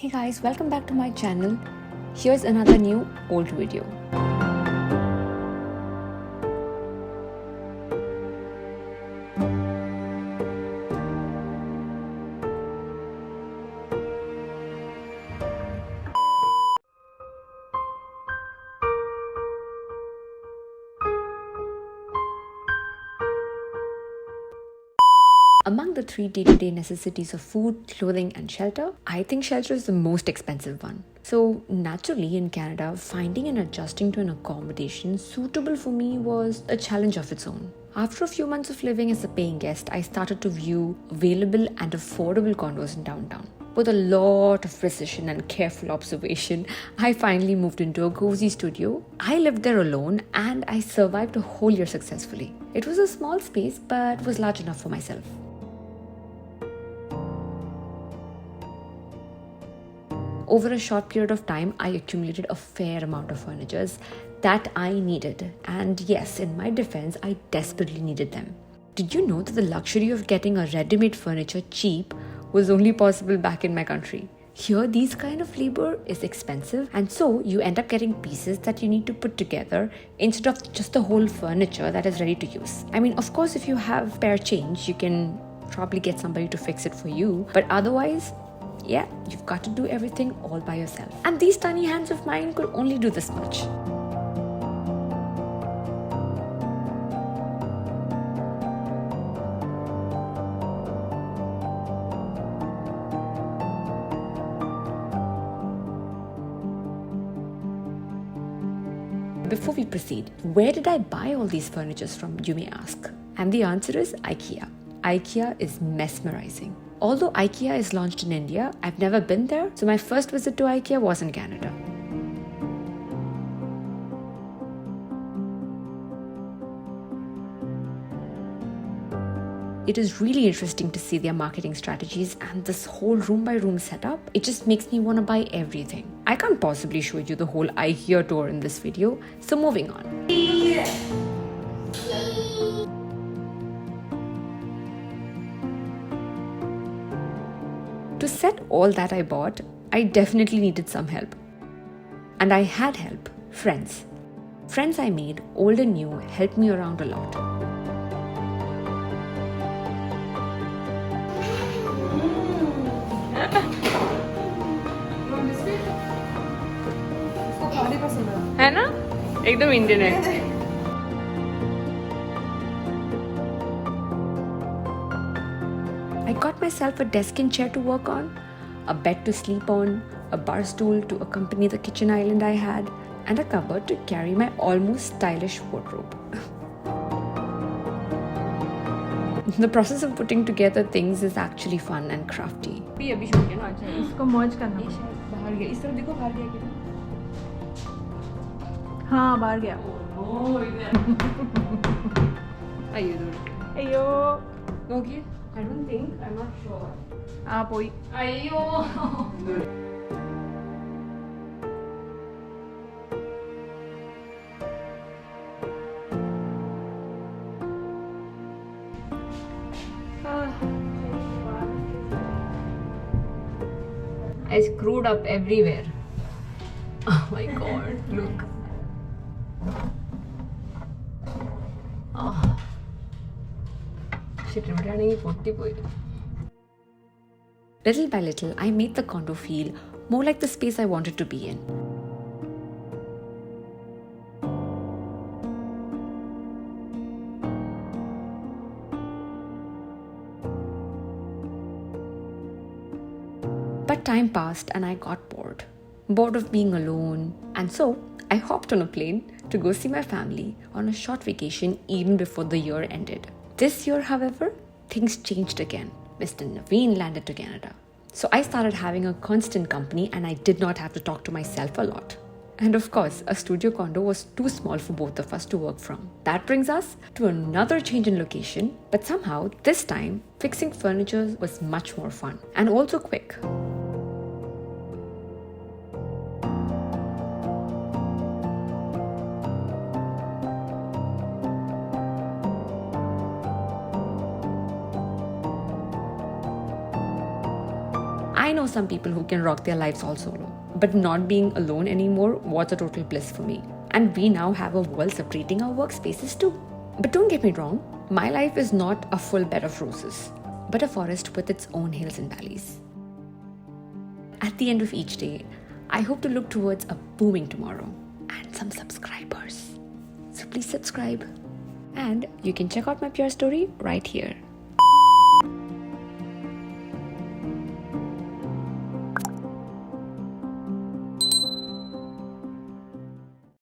Hey guys, welcome back to my channel. Here's another new old video. Among the three day-to-day necessities of food, clothing, and shelter, I think shelter is the most expensive one. So, naturally, in Canada, finding and adjusting to an accommodation suitable for me was a challenge of its own. After a few months of living as a paying guest, I started to view available and affordable condos in downtown. With a lot of precision and careful observation, I finally moved into a cozy studio. I lived there alone and I survived a whole year successfully. It was a small space but was large enough for myself. Over a short period of time, I accumulated a fair amount of furniture that I needed. And yes, in my defense, I desperately needed them. Did you know that the luxury of getting a ready-made furniture cheap was only possible back in my country? Here, these kind of labor is expensive, and so you end up getting pieces that you need to put together instead of just the whole furniture that is ready to use. I mean, of course, if you have spare change, you can probably get somebody to fix it for you, but otherwise, yeah, you've got to do everything all by yourself. And these tiny hands of mine could only do this much. Before we proceed, where did I buy all these furnitures from, you may ask? And the answer is IKEA. IKEA is mesmerizing. Although IKEA is launched in India, I've never been there, so my first visit to IKEA was in Canada. It is really interesting to see their marketing strategies and this whole room-by-room setup. It just makes me want to buy everything. I can't possibly show you the whole IKEA tour in this video, so moving on. To set all that I bought, I definitely needed some help. And I had help, friends. Friends I made, old and new, helped me around a lot. है ना? एकदम Indian है. I got myself a desk and chair to work on, a bed to sleep on, a bar stool to accompany the kitchen island I had, and a cupboard to carry my almost stylish wardrobe. The process of putting together things is actually fun and crafty. इसको merge करना. बाहर गया. इस तरफ देखो बाहर गया क्या? हाँ बाहर गया. Ayo dude. अयो. Okay. I don't think. I'm not sure. आप वही. Ayo. I screwed up everywhere. Oh my god, look. Oh. Shit, little by little, I made the condo feel more like the space I wanted to be in. But time passed and I got bored. Bored of being alone. And so I hopped on a plane to go see my family on a short vacation even before the year ended. This year, however, things changed again. Mr. Naveen landed to Canada. So I started having a constant company and I did not have to talk to myself a lot. And of course, a studio condo was too small for both of us to work from. That brings us to another change in location, but somehow this time, fixing furniture was much more fun and also quick. I know some people who can rock their lives all solo, but not being alone anymore was a total bliss for me. And we now have a wall separating our workspaces too. But don't get me wrong, my life is not a full bed of roses, but a forest with its own hills and valleys. At the end of each day, I hope to look towards a booming tomorrow and some subscribers. So please subscribe. And you can check out my PR story right here.